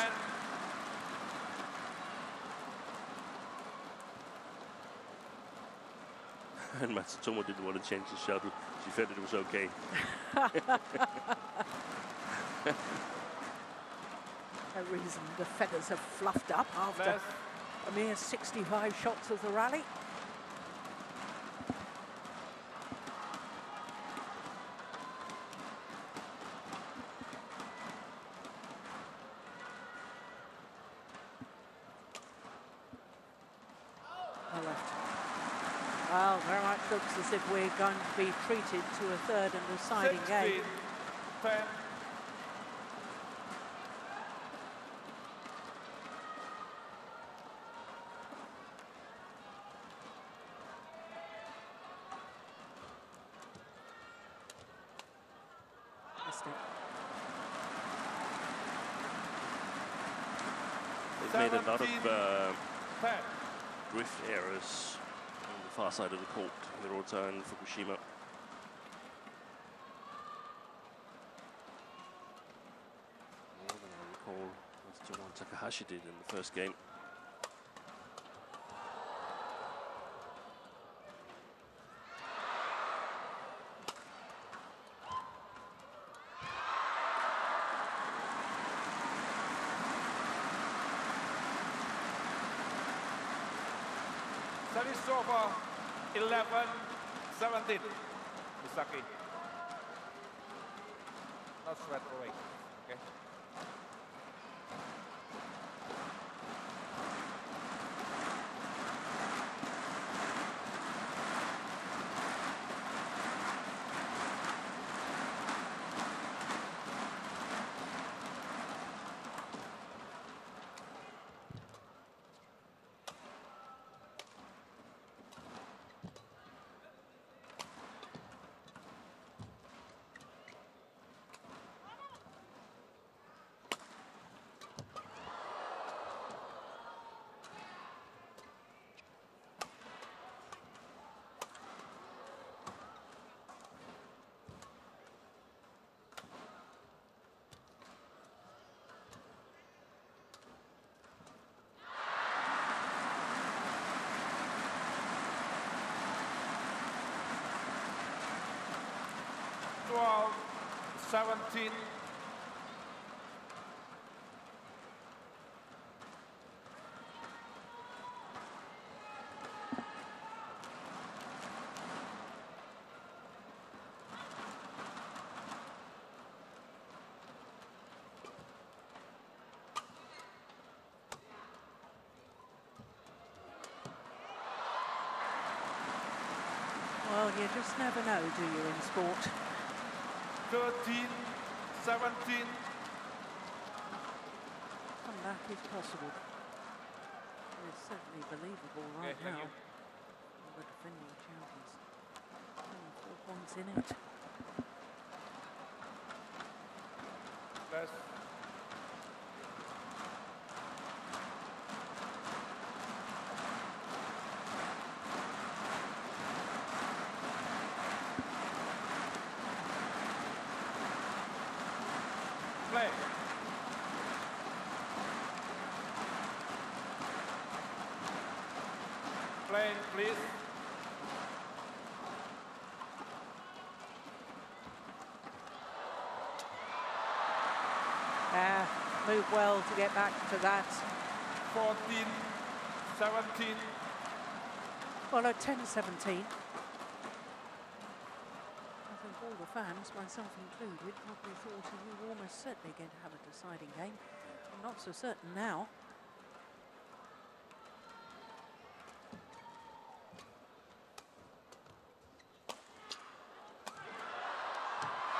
And Matsutomo didn't want to change the shuttle. She felt it was okay. No reason the feathers have fluffed up after a mere 65 shots of the rally. Well, very much looks as if we're going to be treated to a third and deciding game. 10. They've made a lot of drift errors on the far side of the court, Hirota and Fukushima. More than I recall what Takahashi did in the first game. Service over 11-17. Misaki. Not sweat away. Okay. Well, 17. Well, you just never know, do you, in sport? 13, 17. Comeback is possible. It's certainly believable right thank now. you. The defending champions. Only 4 points in it. Plus. Play. Play, please. Moved well to get back to that. 14, 17. Well, at 10-17, I think all the fans, myself included, probably thought we were almost certainly going to have a deciding game. I'm not so certain now.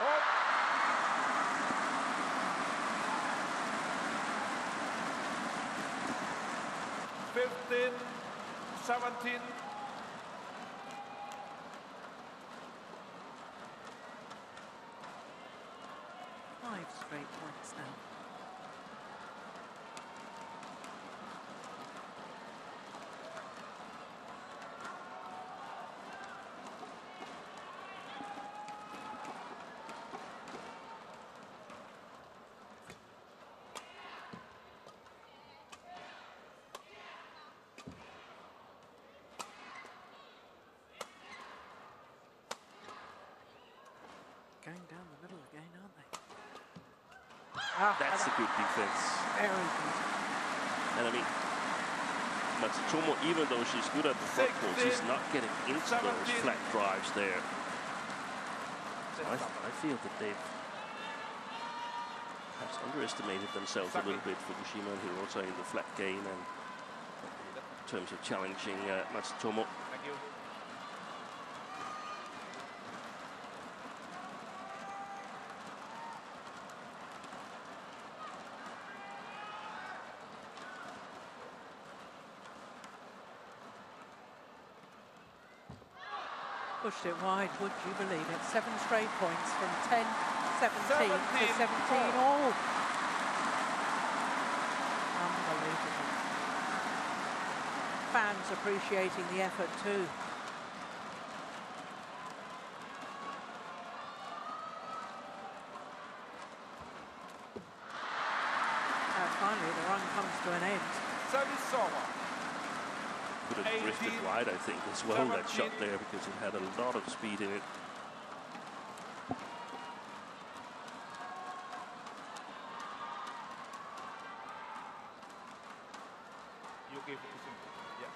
Oh. 15, 17. Five straight points now. Going down the middle again, aren't they? That's a good defense. Very good. And I mean, Matsutomo, even though she's good at the front court, she's not getting into those flat drives there. So I feel that they've perhaps underestimated themselves a little bit, Fukushima and Hirota, in the flat game and in terms of challenging Matsutomo. Thank you. Pushed it wide, would you believe it? 7 straight points from 10-17 to 17 all. Unbelievable. Fans appreciating the effort too. Finally, the run comes to an end. Service over. Could have drifted wide, I think, as well, that shot there, because it had a lot of speed in it. You gave it to him. Yeah.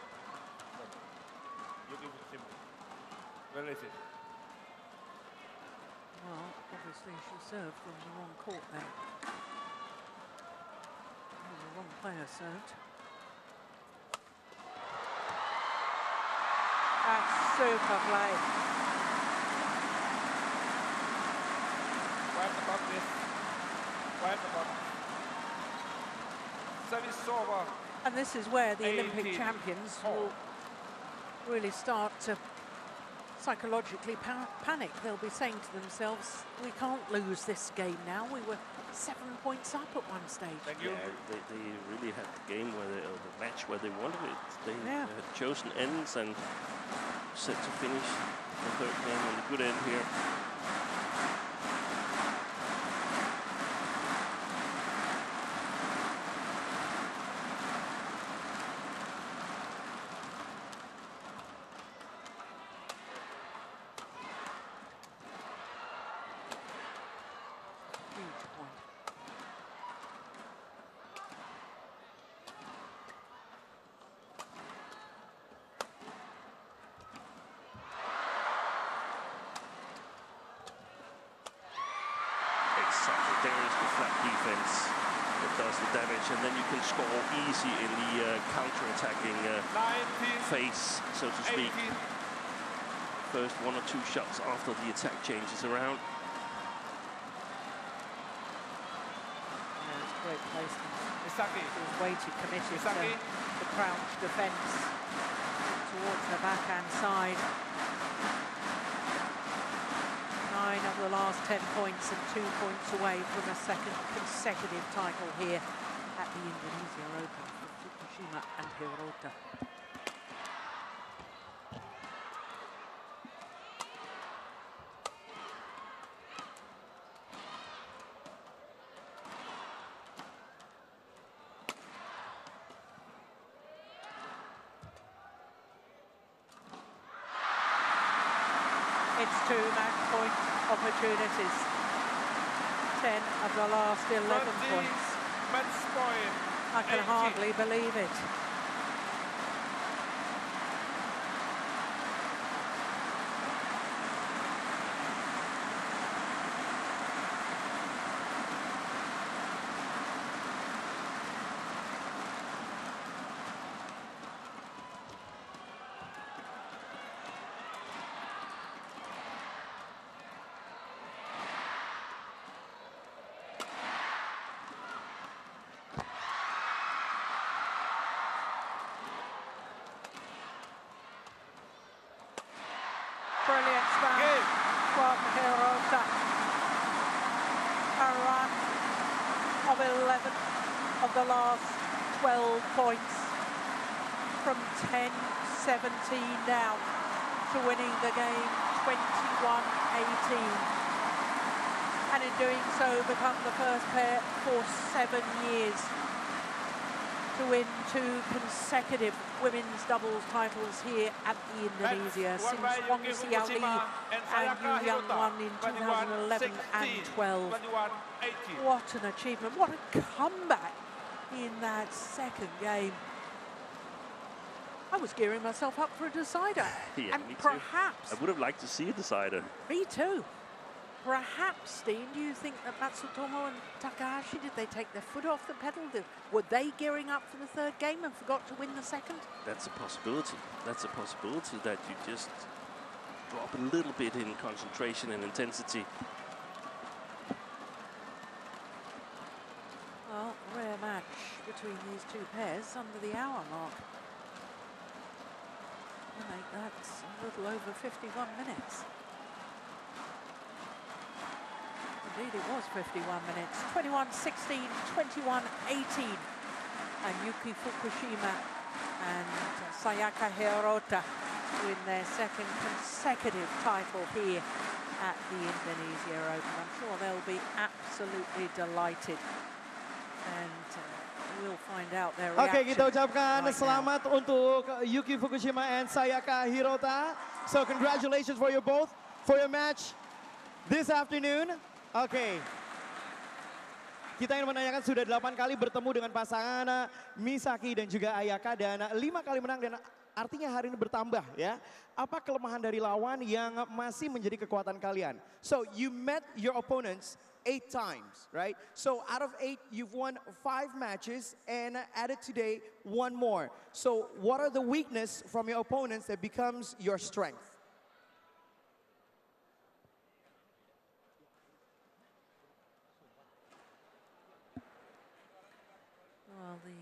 Yuki Fukushima. Release it. Well, obviously she served from the wrong court then. The wrong player served. That's super play. Quiet about this. Quiet about this. Service over. And this is where the Olympic 18. champions will really start to psychologically panic. They'll be saying to themselves, we can't lose this game now. We were 7 points up at one stage. Thank you. Yeah, they really had the game where they, or the match where they wanted it. They Yeah. had chosen ends and set to finish the third game on the good end here. Huge point. Exactly, there is the flat defense that does the damage, and then you can score easy in the counter-attacking 19. phase, so to speak. 18. First 1 or 2 shots after the attack changes around. Yeah, it's great placement. Misaki. She was way too committed to Misaki. the crouch defence towards her backhand side. 9 of the last 10 points and 2 points away from a second consecutive title here at the Indonesia Open for Fukushima and HIROTA. It's 2 match point opportunities. 10 of the last 11 20 points. match point. I can 18. hardly believe it. Brilliant smash from HIROTA. A run of 11 of the last 12 points, from 10-17 now to winning the game 21-18. And in doing so, become the first pair for 7 years to win 2 consecutive women's doubles titles here at the Indonesia, Match won since by Wang Yuki Xiaoli Fukushima and Sayaka Yu Yang Hirota. won in 2011 and 12. 21-18. What an achievement, what a comeback in that second game. I was gearing myself up for a decider. Yeah, and me too. perhaps, I would have liked to see a decider. me too. Perhaps, Steen, do you think that Matsutomo and Takahashi, did they take their foot off the pedal? Were they gearing up for the third game and forgot to win the second? That's a possibility. That's a possibility that you just drop a little bit in concentration and intensity. Well, rare match between these two pairs under the hour mark. I think that's a little over 51 minutes. Indeed, it was 51 minutes. 21-16, 21-18. And Yuki Fukushima and Sayaka Hirota win their second consecutive title here at the Indonesia Open. I'm sure they'll be absolutely delighted. And we'll find out their reaction. Oke, kita ucapkan right selamat untuk Yuki Fukushima and Sayaka Hirota. So congratulations for you both for your match this afternoon. Oke. Kita ingin menanyakan sudah 8 kali bertemu dengan pasangan Misaki dan juga Ayaka dan 5 kali menang dan artinya hari ini bertambah ya. Apa kelemahan dari lawan yang masih menjadi kekuatan kalian? So you met your opponents 8 times, right? So out of 8, you've won 5 matches and added today 1 more. So what are the weakness from your opponents that becomes your strength? Well, the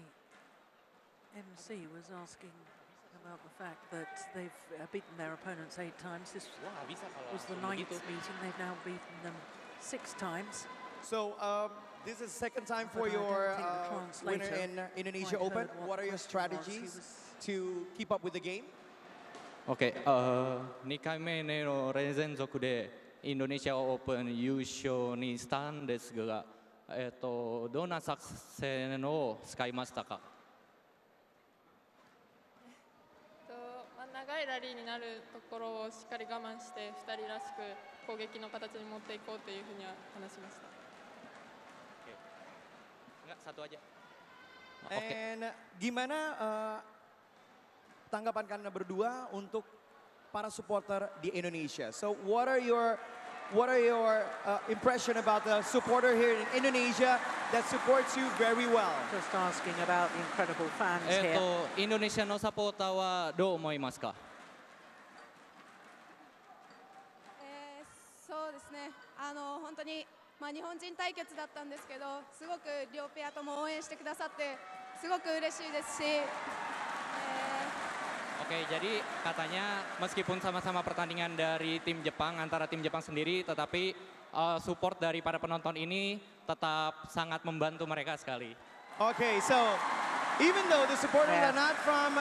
MC was asking about the fact that they've beaten their opponents 8 times. This was the 9th meeting. They've now beaten them 6 times. So this is second time for But I your don't think the winner translator in Indonesia quite Open. heard What are your the question was. strategies to keep up with the game? 2回目の連続でインドネシアオープン優勝にしたんですが、どんな作戦を使いましたか？長いラリーになるところをしっかり我慢して2人らしく攻撃の形に持っていこうというふうには話しました。Enggak, satu aja. And gimana tanggapan kalian berdua untuk para supporter di Indonesia? So what are your impression about the supporter here in Indonesia that supports you very well? Just asking about the incredible fans here. インドネシアのサポーターはどう思いますか？そうですね。本当に日本人対決だったんですけど、すごく両ペアとも応援してくださってすごく嬉しいですし。Oke, jadi katanya meskipun sama-sama pertandingan dari tim Jepang, antara tim Jepang sendiri, tetapi support dari para penonton ini tetap sangat membantu mereka sekali. Okay, so even though the supporters are not from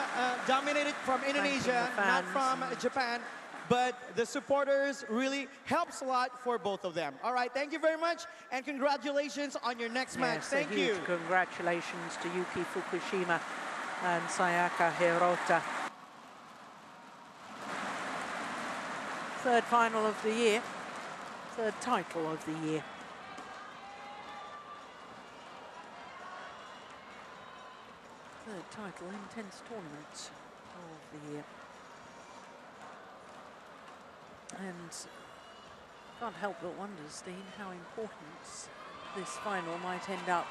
dominated from Indonesia, not from Japan, but the supporters really helps a lot for both of them. All right, thank you very much, and congratulations on your next match. Thank you. Congratulations to Yuki Fukushima and Sayaka Hirota. Third final of the year, third title of the year. Third title in 10th tournament of the year. And can't help but wonder, Steen, how important this final might end up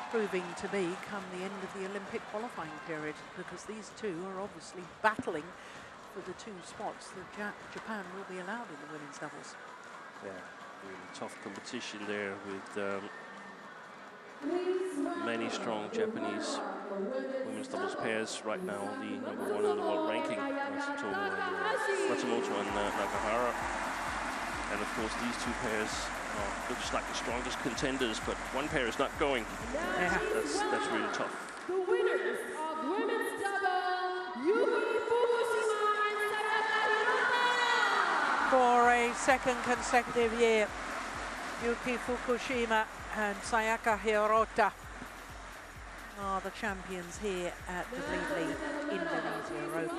proving to be come the end of the Olympic qualifying period, because these two are obviously battling for the 2 spots that Japan will be allowed in the women's doubles. Yeah, really tough competition there with many strong Japanese women's doubles pairs right now. The #1 in the world ranking, Matsumoto and Nakahara. And of course these 2 pairs looks like the strongest contenders, but one pair is not going. Yeah. That's really tough. The winners of women's double, Yuki Fukushima and Sayaka Hirota! For a second consecutive year, Yuki Fukushima and Sayaka Hirota are the champions here at the BWF Indonesia Open.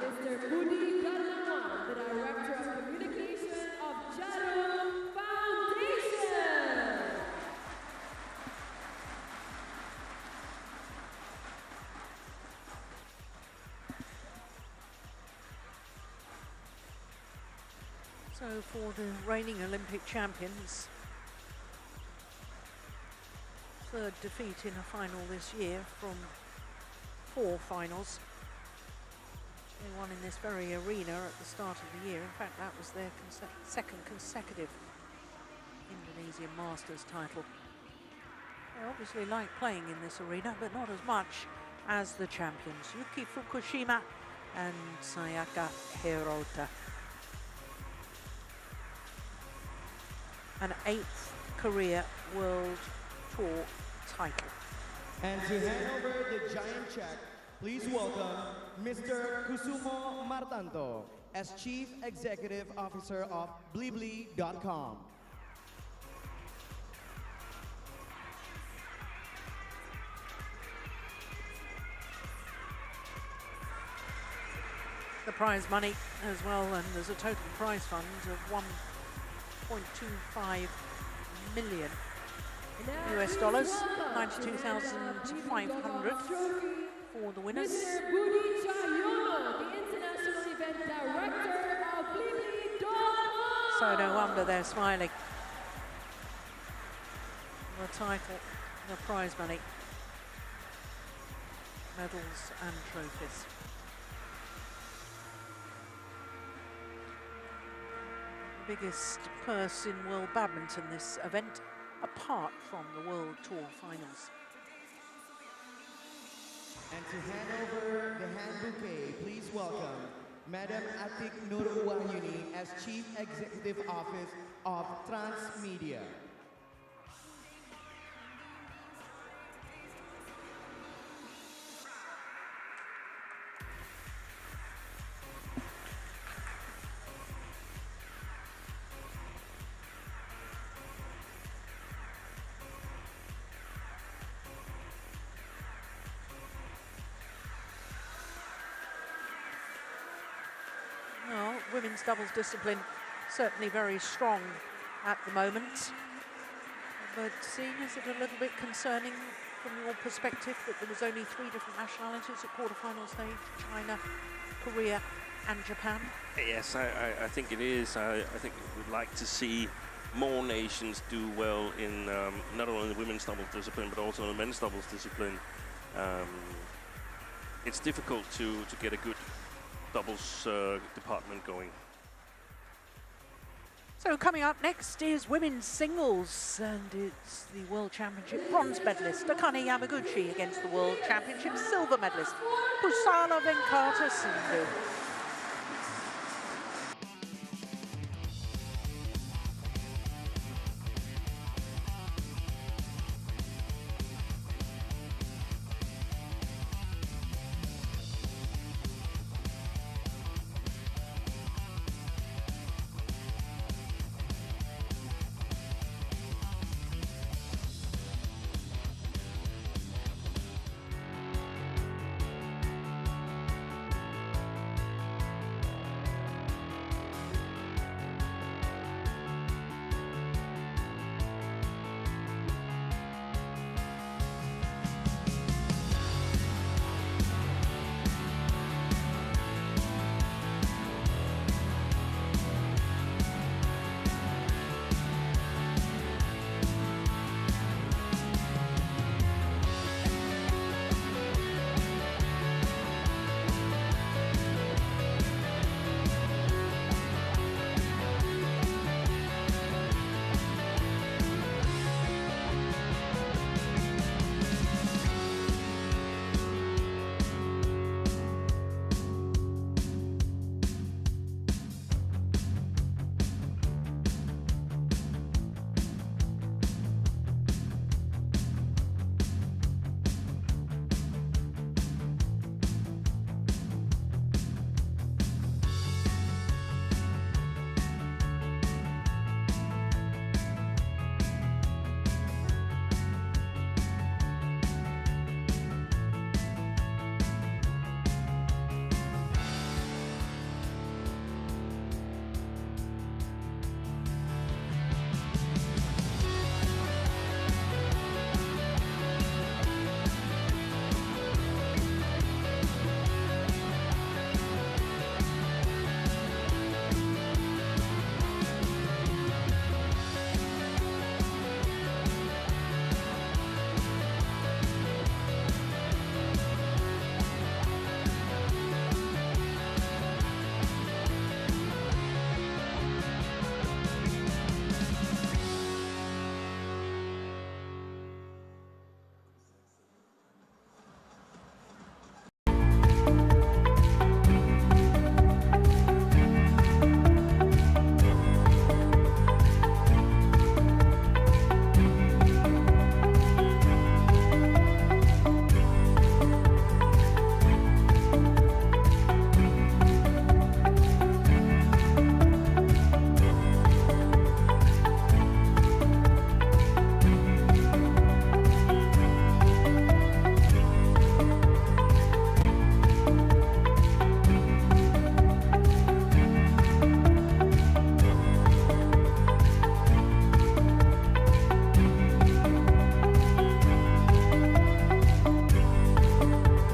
Mr. Budi Garnawan, the Director of Communication of Jarum Foundation. So for the reigning Olympic champions, third defeat in a final this year from 4 finals. They won in this very arena at the start of the year. In fact, that was their second consecutive Indonesian Masters title. They obviously like playing in this arena, but not as much as the champions, Yuki Fukushima and Sayaka Hirota. An 8th career World Tour title. And to hand over the giant check, please welcome Mr. Kusumo Martanto as Chief Executive Officer of Blibli.com. The prize money as well, and there's a total prize fund of 1.25 million US dollars, 92,500 for the winners. Mr. Budi Cahyono, the International Event Director of BWF. So no wonder they're smiling. The title, the prize money, medals and trophies. Biggest purse in world badminton this event, apart from the World Tour finals. And to hand over the hand bouquet, please welcome Madam Atik Nur Wahyuni as Chief Executive Office of Transmedia. Well, women's doubles discipline certainly very strong at the moment. But seeing, is it a little bit concerning from your perspective that there was only 3 different nationalities at quarterfinal stage, China, Korea and Japan? Yes, I think it is. I think we'd like to see more nations do well in not only the women's doubles discipline, but also the men's doubles discipline. It's difficult to get a good doubles department going. So coming up next is women's singles, and it's the World Championship bronze medalist Akane Yamaguchi against the World Championship silver medalist Pusala Venkata Sindhu.